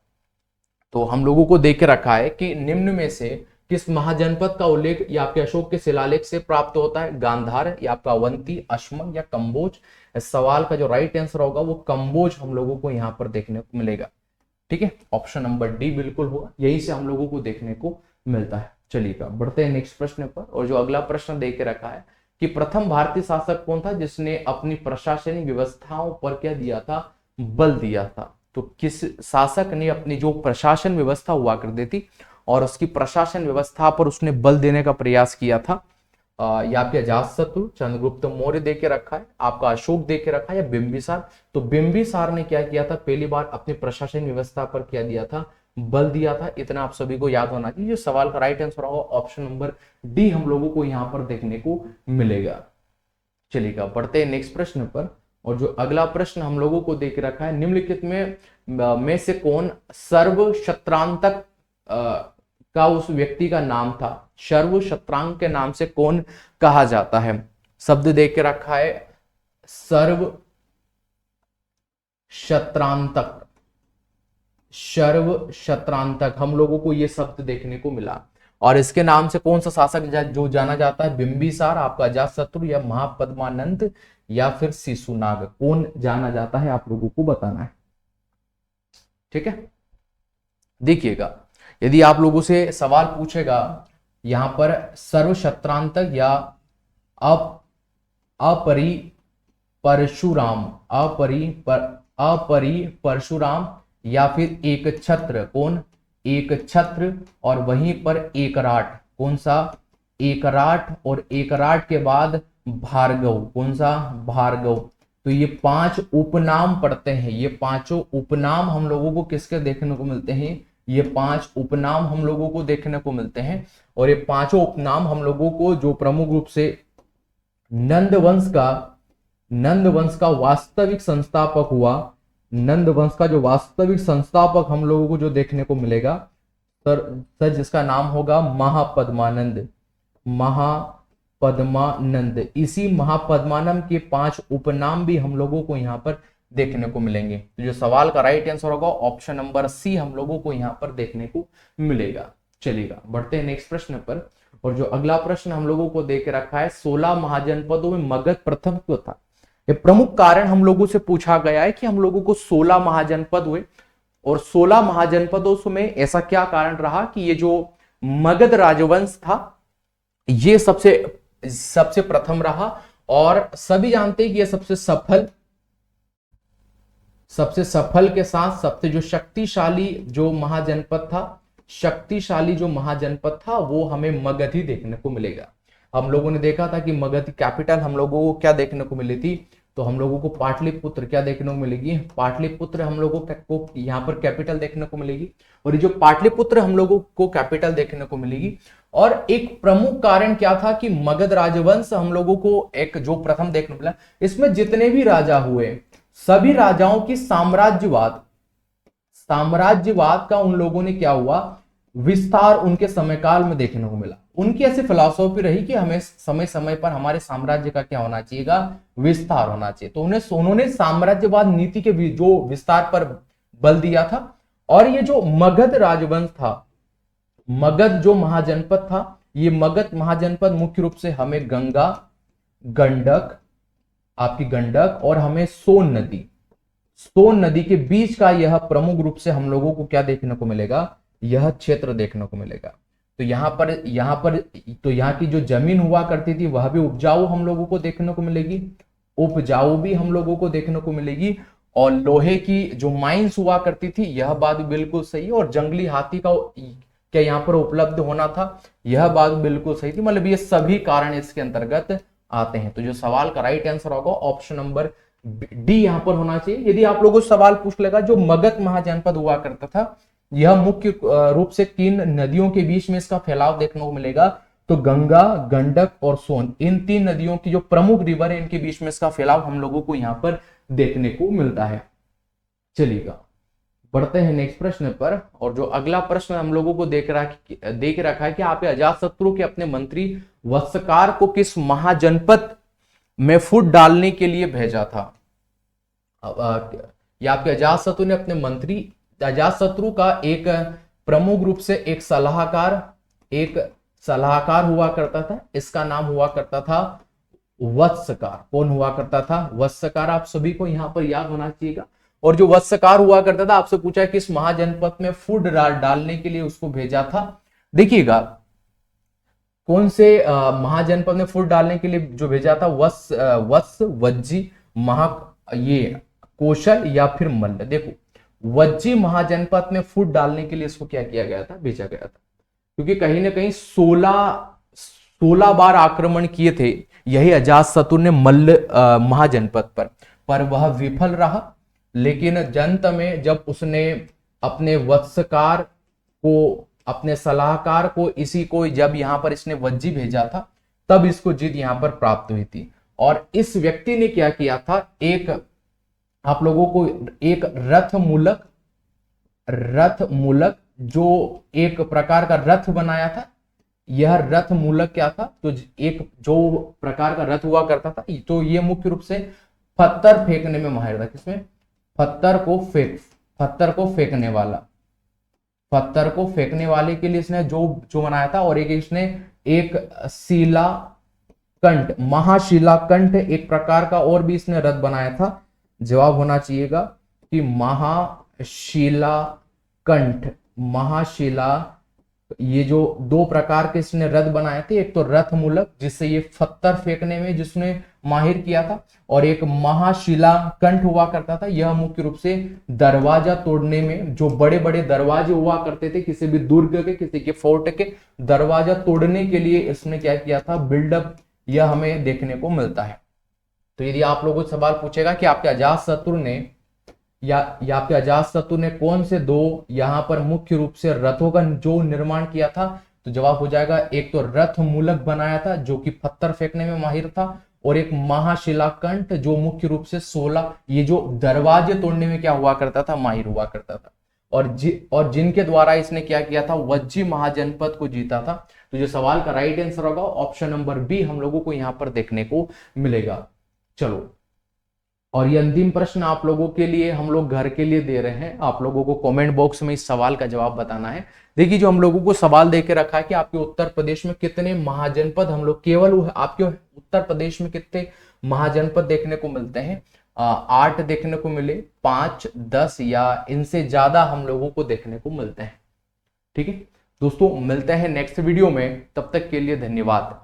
तो हम लोगों को देख रखा है कि निम्न में से किस महाजनपद का उल्लेख या आपके अशोक के शिलालेख से प्राप्त होता है? गांधार या आपका अवंती, अश्मक या कंबोज। इस सवाल का जो राइट आंसर होगा वो कंबोज हम लोगों को यहाँ पर देखने को मिलेगा। ठीक है, ऑप्शन नंबर डी बिल्कुल होगा, यही से हम लोगों को देखने को मिलता है। चलिएगा बढ़ते हैं नेक्स्ट प्रश्न पर। और जो अगला प्रश्न देख के रखा है कि प्रथम भारतीय शासक कौन था जिसने अपनी प्रशासनिक व्यवस्थाओं पर क्या दिया था? बल दिया था। तो किस शासक ने अपनी जो प्रशासन व्यवस्था हुआ करती थी और उसकी प्रशासन व्यवस्था पर उसने बल देने का प्रयास किया था? या आपके अजातशत्रु, चंद्रगुप्त मौर्य दे के रखा है, आपका अशोक दे के रखा है, या बिंबिसार? तो बिंबिसार ने क्या किया था? पहली बार अपनी प्रशासन व्यवस्था पर क्या दिया था? बल दिया था। इतना आप सभी को याद होना चाहिए। सवाल का राइट आंसर होगा ऑप्शन नंबर डी हम लोगों को यहाँ पर देखने को मिलेगा। चलिएगा बढ़ते हैं नेक्स्ट प्रश्न पर। और जो अगला प्रश्न हम लोगों को देख रखा है, निम्नलिखित में से कौन सर्व शत्रांतक का उस व्यक्ति का नाम था? सर्व शत्रांक के नाम से कौन कहा जाता है? शब्द देख के रखा है सर्व शत्रांतक, सर्व शत्रांतक हम लोगों को ये शब्द देखने को मिला। और इसके नाम से कौन सा शासक जो जाना जाता है? बिंबिसार, आपका अजातशत्रु, या महापद्मानंद, या फिर शिशुनाग? कौन जाना जाता है आप लोगों को बताना है। ठीक है, देखिएगा यदि आप लोगों से सवाल पूछेगा यहां पर सर्वशत्रांतक या अपरि परशुराम या फिर एक छत्र, कौन? एक छत्र, और वहीं पर एकराट, कौन सा? एकराट, और एकराट के बाद भार्गव, कौन सा? भार्गव। तो ये 5 उपनाम पढ़ते हैं। ये पांचों उपनाम हम लोगों को किसके देखने को मिलते हैं? ये 5 उपनाम हम लोगों को देखने को मिलते हैं। और ये पांचों उपनाम हम लोगों को जो प्रमुख रूप से नंद वंश का वास्तविक संस्थापक हुआ, नंद वंश का जो वास्तविक संस्थापक हम लोगों को जो देखने को मिलेगा सर जिसका नाम होगा महापद्मानंद। इसी महापद्मानंद के 5 उपनाम भी हम लोगों को यहाँ पर देखने को मिलेंगे। तो जो सवाल का राइट आंसर होगा ऑप्शन नंबर सी हम लोगों को यहाँ पर देखने को मिलेगा। चलिएगा बढ़ते हैं नेक्स्ट प्रश्न पर। और जो अगला प्रश्न हम लोगों को देख रखा है, 16 महाजनपदों में मगध प्रथम क्यों था? ये प्रमुख कारण हम लोगों से पूछा गया है कि हम लोगों को 16 महाजनपद हुए, और 16 महाजनपदों में ऐसा क्या कारण रहा कि ये जो मगध राजवंश था ये सबसे प्रथम रहा। और सभी जानते हैं कि ये सबसे सफल के साथ सबसे जो शक्तिशाली जो महाजनपद था, शक्तिशाली जो महाजनपद था वो हमें मगध ही देखने को मिलेगा। हम लोगों ने देखा था कि मगध की कैपिटल हम लोगों को क्या देखने को मिली थी, तो हम लोगों को पाटलिपुत्र क्या देखने को मिलेगी, पाटलिपुत्र हम लोगों को यहाँ पर कैपिटल देखने को मिलेगी। और ये जो पाटलिपुत्र हम लोगों को कैपिटल देखने को मिलेगी। और एक प्रमुख कारण क्या था कि मगध राजवंश हम लोगों को एक जो प्रथम देखने को मिला, इसमें जितने भी राजा हुए सभी राजाओं की साम्राज्यवाद का उन लोगों ने क्या हुआ, विस्तार उनके समयकाल में देखने को मिला। उनकी ऐसी फिलॉसफी रही कि हमें समय समय पर हमारे साम्राज्य का क्या होना चाहिएगा, विस्तार होना चाहिए। तो उन्होंने साम्राज्यवाद नीति के जो विस्तार पर बल दिया था। और ये जो मगध राजवंश था, मगध जो महाजनपद था, ये मगध महाजनपद मुख्य रूप से हमें गंगा, गंडक, आपकी गंडक और हमें सोन नदी के बीच का यह प्रमुख रूप से हम लोगों को क्या देखने को मिलेगा, यह क्षेत्र देखने को मिलेगा। तो यहाँ की जो जमीन हुआ करती थी वह भी उपजाऊ हम लोगों को देखने को मिलेगी, उपजाऊ भी हम लोगों को देखने को मिलेगी। और लोहे की जो माइंस हुआ करती थी, यह बात भी बिल्कुल सही है। और जंगली हाथी का क्या यहाँ पर उपलब्ध होना था, यह बात बिल्कुल सही थी। मतलब ये सभी कारण इसके अंतर्गत आते हैं। तो जो सवाल का राइट आंसर होगा ऑप्शन नंबर डी यहाँ पर होना चाहिए। यदि आप लोगों को सवाल पूछ लेगा जो मगध महाजनपद हुआ करता था, यह मुख्य रूप से 3 नदियों के बीच में इसका फैलाव देखने को मिलेगा। तो गंगा, गंडक और सोन, इन 3 नदियों की जो प्रमुख रिवर है इनके बीच में इसका फैलाव हम लोगों को यहाँ पर देखने को मिलता है। चलिएगा बढ़ते हैं नेक्स्ट प्रश्न पर। और जो अगला प्रश्न हम लोगों को देख रखा है कि आप अजातशत्रु के अपने मंत्री वत्सकार को किस महाजनपद में फूट डालने के लिए भेजा था। या आपके अजातशत्रु ने अपने मंत्री, अजातशत्रु का एक प्रमुख रूप से एक सलाहकार हुआ करता था, इसका नाम हुआ करता था वत्सकार। कौन हुआ करता था, वत्सकार। आप सभी को यहां पर याद होना चाहिएगा। और जो वत्सकार हुआ करता था, आपसे पूछा है किस महाजनपद में फूट डालने के लिए उसको भेजा था। देखिएगा कौन से महाजनपद में फूट डालने के लिए जो भेजा था, वत्स, वज्जी, ये कौशल या फिर मल्ल। देखो वज्जी महाजनपद में फूट डालने के लिए इसको क्या किया गया था, भेजा गया था। क्योंकि कहीं ना कहीं 16 बार आक्रमण किए थे यही अजातशत्रु ने मल्ल महाजनपद पर वह विफल रहा। लेकिन अंत में जब उसने अपने वत्सकार को, अपने सलाहकार को, इसी को जब यहां पर इसने वज्जी भेजा था, तब इसको जीत यहां पर प्राप्त हुई थी। और इस व्यक्ति ने क्या किया था, आप लोगों को एक रथ मूलक जो एक प्रकार का रथ बनाया था। यह रथ मूलक क्या था, तो एक जो प्रकार का रथ हुआ करता था, तो ये मुख्य रूप से पत्थर फेंकने में माहिर था। किसमें, पत्थर को फेंकने वाले के लिए इसने जो बनाया था। और इसने एक शिलाकंठ, महाशिलाकंठ एक प्रकार का और भी इसने रथ बनाया था। जवाब होना चाहिएगा कि महाशिला, ये जो 2 प्रकार के इसने रथ बनाए थे, एक तो रथ मूलक जिससे ये पत्थर फेंकने में जिसने माहिर किया था, और एक महाशिला कंठ हुआ करता था। यह मुख्य रूप से दरवाजा तोड़ने में, जो बड़े बड़े दरवाजे हुआ करते थे किसी भी दुर्ग के, किसी के फोर्ट के, दरवाजा तोड़ने के लिए इसने क्या किया था, बिल्डअप, यह हमें देखने को मिलता है। तो यदि आप लोगों से सवाल पूछेगा कि आपके अजातशत्रु ने कौन से 2 यहाँ पर मुख्य रूप से रथों का जो निर्माण किया था, तो जवाब हो जाएगा एक तो रथ मूलक बनाया था जो कि पत्थर फेंकने में माहिर था, और एक महाशिलाकंठ जो मुख्य रूप से 16 ये जो दरवाजे तोड़ने में क्या हुआ करता था, माहिर हुआ करता था। और जिनके द्वारा इसने क्या किया था, वज्जी महाजनपद को जीता था। तो जो सवाल का राइट आंसर होगा ऑप्शन नंबर बी हम लोगों को यहाँ पर देखने को मिलेगा। चलो, और ये अंतिम प्रश्न आप लोगों के लिए हम लोग घर के लिए दे रहे हैं। आप लोगों को कमेंट बॉक्स में इस सवाल का जवाब बताना है। देखिए जो हम लोगों को सवाल दे के रखा है कि आपके उत्तर प्रदेश में कितने महाजनपद, हम लोग केवल आपके उत्तर प्रदेश में कितने महाजनपद देखने को मिलते हैं, 8 देखने को मिले, 5, 10 या इनसे ज्यादा हम लोगों को देखने को मिलते हैं। ठीक है दोस्तों, मिलते हैं नेक्स्ट वीडियो में, तब तक के लिए धन्यवाद।